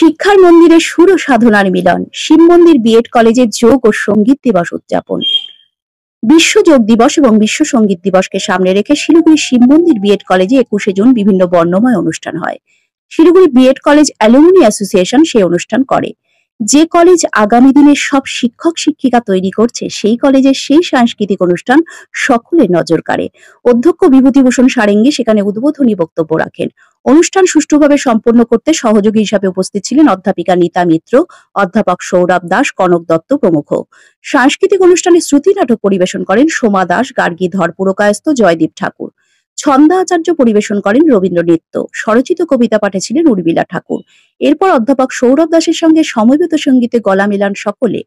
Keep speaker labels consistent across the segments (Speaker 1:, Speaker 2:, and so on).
Speaker 1: শিক্ষার মন্দিরে সুর ও সাধনার মিলন, শিব মন্দির বিএড কলেজে যোগ ও সঙ্গীত দিবস উদযাপন। বিশ্ব যোগ দিবস এবং বিশ্ব সঙ্গীত দিবসকে সামনে রেখে শিলিগুড়ি শিব মন্দির বিএড কলেজে 21শে জুন বিভিন্ন বর্ণময় অনুষ্ঠান হয়। Siliguri B Ed college alumni association সেই অনুষ্ঠান করে। যে কলেজ আগামী দিনের সব শিক্ষক শিক্ষিকা তৈরি করছে, সেই কলেজের সেই সাংস্কৃতিক অনুষ্ঠান সকলের নজর কাড়ে। অধ্যক্ষ বিভূতিভূষণ সারেঙ্গী সেখানে উদ্বোধনী বক্তব্য রাখেন। অনুষ্ঠান সুষ্ঠুভাবে সম্পন্ন করতে সহযোগী হিসাবে উপস্থিত ছিলেন অধ্যাপিকা নীতা মিত্র, অধ্যাপক সৌরভ দাস, কনক দত্ত প্রমুখ। সাংস্কৃতিক অনুষ্ঠানে শ্রুতি নাটক পরিবেশন করেন সোমা দাস, গার্গীধর পুরকায়স্থ, জয়দীপ ঠাকুর। ছন্দা আচার্য পরিবেশন করেন রবীন্দ্র নৃত্য। স্বরচিত কবিতা পাঠে ছিলেন উর্মিলা ঠাকুর। এরপর অধ্যাপক সৌরভ দাসের সঙ্গে সমবেত সঙ্গীতে গলা মেলান সকলে।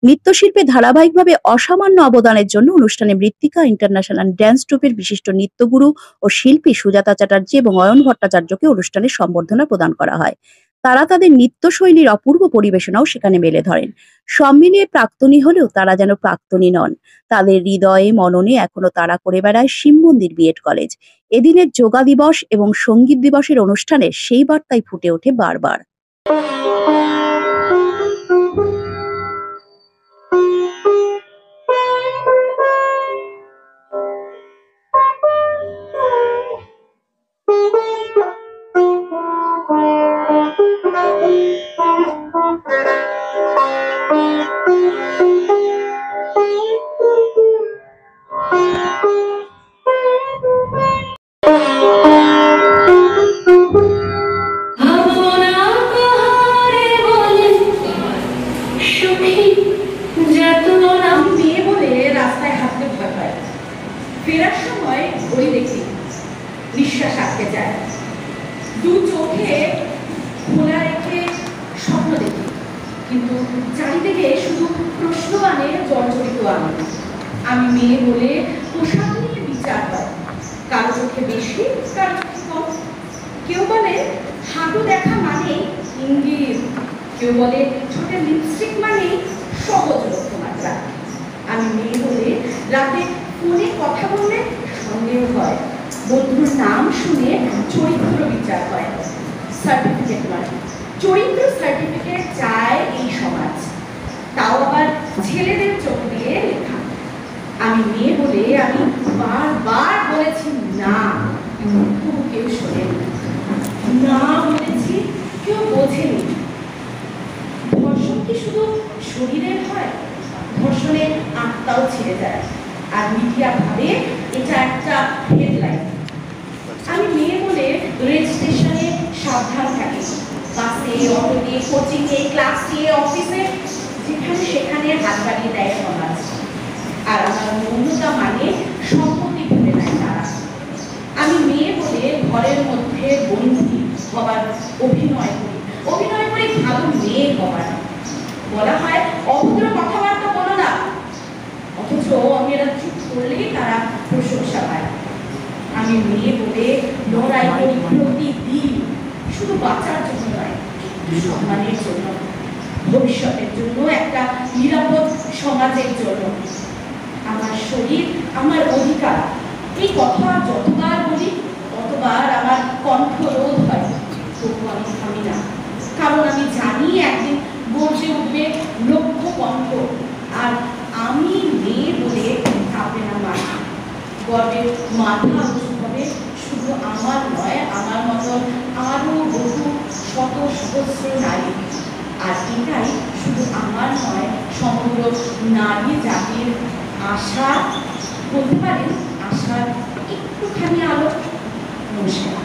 Speaker 1: নৃত্যশিল্পে ধারাবাহিকভাবে অসামান্য অবদানের জন্য অনুষ্ঠানে মৃত্তিকা ইন্টারন্যাশনাল ড্যান্স ট্রুপের বিশিষ্ট নৃত্যগুরু ও শিল্পী সুজাতা চ্যাটার্জি এবং অয়ন ভট্টাচার্যকে অনুষ্ঠানে সম্বর্ধনা প্রদান করা হয়। তারা তাদের নৃত্যশৈলীর অপূর্ব পরিবেশনাও সেখানে মেলে ধরেন। সব মিলিয়ে প্রাক্তনী হলেও তারা যেন প্রাক্তনী নন। তাদের হৃদয়ে মননে এখনো তারা করে বেড়ায় শিব মন্দির বিএড কলেজ। এদিনের যোগা দিবস এবং সঙ্গীত দিবসের অনুষ্ঠানে সেই বার্তাই ফুটে ওঠে বারবার।
Speaker 2: ফেরার সময় ঘড়ি দেখি, নিঃশ্বাস আটকে যায়। দু চোখে খোলা রেখে স্বপ্ন দেখি, কিন্তু চারিদিকে শুধু প্রশ্নবাণে জর্জরিত আমি মেয়ে বলে পোশাক নিয়ে বিচার হয়। কারো চোখে বেশি, কারো চোখে কম। কেউ বলে হাঁটু দেখা মানেই ইঙ্গিত, কেউ বলে ছোটের লিপস্টিক মানেই সহজ লক্ষ্যমাত্রা। আমি মেয়ে বলে রাতে ফোনে কথা বললে সন্দেহ হয়, বন্ধুর নাম শুনে চরিত্র বিচার হয়। সার্টিফিকেট মানে চরিত্র সার্টিফিকেট চায় এই সমাজ, তাও আবার ছেলেদের চোখ দিয়ে লেখা। আমি মেয়ে বলে আমি বারবার বলেছি না, কিন্তু কেউ শোনেনি। না বলেছি, কেউ বোঝেনি। ধর্ষণ কি শুধু শরীরের হয়? ধর্ষণে আত্মাও ছিঁড়ে যায়, আর মিডিয়া ভাবে এটা একটা হেডলাইন। আমি মেয়ে বলে রেল স্টেশনে সাবধান থাকি, বাসে, অটোতে, কোচিংয়ে, ক্লাসে, অফিসে, যেখানে সেখানে হাত বাড়িয়ে দেয় সমাজ। আর আমার মৌনতা মানে সম্পত্তি ভেবে নেয় তারা। আমি মেয়ে বলে ঘরের মধ্যে বন্দী হবার অভিনয় করি ভালো মেয়ে হবার। বলা হয় অভদ্র কথাবার্তা বলো না, অথচ মেয়েরা চুপ করলেই তারা প্রশংসা পায়। আমি মেয়ে বলে লড়াই করি প্রতিদিন, শুধু বাঁচার জন্য নয়, সম্মানের জন্য, ভবিষ্যতের জন্য, একটা নিরাপদ সমাজের জন্য। আমার শরীর আমার অধিকার, এই কথা যতবার বলি ততবার আমার কণ্ঠ রোধ হয়। তবু আমি থামি না, কারণ আমি জানি একদিন গর্জে উঠবে লক্ষ কণ্ঠ। আর আমি মেয়ে বলে কাঁপবে না মাথা, গর্বে মাথা উঁচু হবে শুধু আমার নয়, আমার মতো আরো বহু শত সহস্র নারী। আর এটাই শুধু আমার নয়, সমগ্র নারী জাতির আশা, বলতে পারেন আশার একটুখানি আলো। নমস্কার।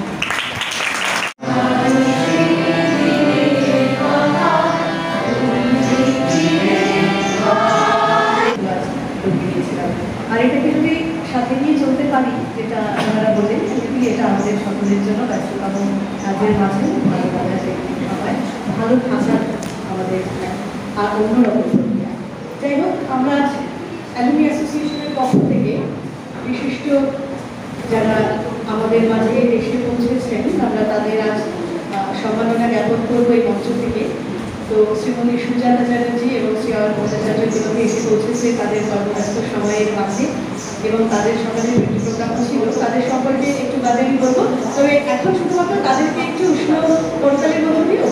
Speaker 3: আর এটাকে যদি সাথে নিয়ে চলতে পারি, যেটা আপনারা বললেন, সত্যি এটা আমাদের সকলের জন্য ব্যস্ততম কাজের মাঝে ভালো কাজের হয়, ভালো থাকার আমাদের আর অন্যরকম প্রক্রিয়া। যাই হোক, আমরা অ্যালুমিনি অ্যাসোসিয়েশনের পক্ষ থেকে বিশিষ্ট যারা আমাদের মাঝে এসে পৌঁছেছেন, আমরা তাদের আজ সম্মাননা জ্ঞাপন করবো এই মঞ্চ থেকে। তো শ্রীমতী সুজাতা চ্যাটার্জি এবং শ্রী অয়ন ভট্টাচার্য যেভাবে এসে পৌঁছেছে তাদের কর্মব্যস্ত সময়ের মাঝে, এবং তাদের সকালে একটি প্রোগ্রাম ছিল, তাদের সম্পর্কে একটু বাদে আমি বলবো। তবে এখন শুধুমাত্র তাদেরকে একটু উষ্ণ করতালির মধ্যে দিও।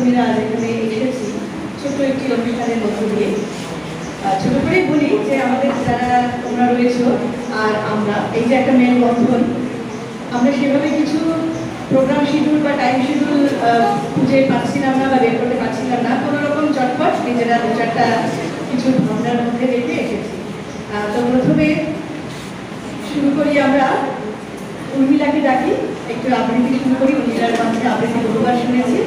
Speaker 3: সহকর্মীরা আজ এখানে এসেছি ছোট্ট একটি অনুষ্ঠানের মধ্য দিয়ে। ছোট করেই বলি যে আমাদের যারা তোমরা রয়েছো আর আমরা, এই যে একটা মেলবন্ধন, আমরা সেভাবে কিছু প্রোগ্রাম শিডিউল বা টাইম শিডিউল খুঁজে পাচ্ছিলাম না বা বের করতে পারছিলাম না, কোনো রকম চটপট নিজেরা দু চারটা কিছু ভাবনার মধ্যে রেখে এসেছি। তো প্রথমে শুরু করি, আমরা উর্মিলাকে ডাকি, একটু আবৃত্তি শুরু করি। উর্মিলার মাঝে আবৃত্তি বহুবার শুনেছি।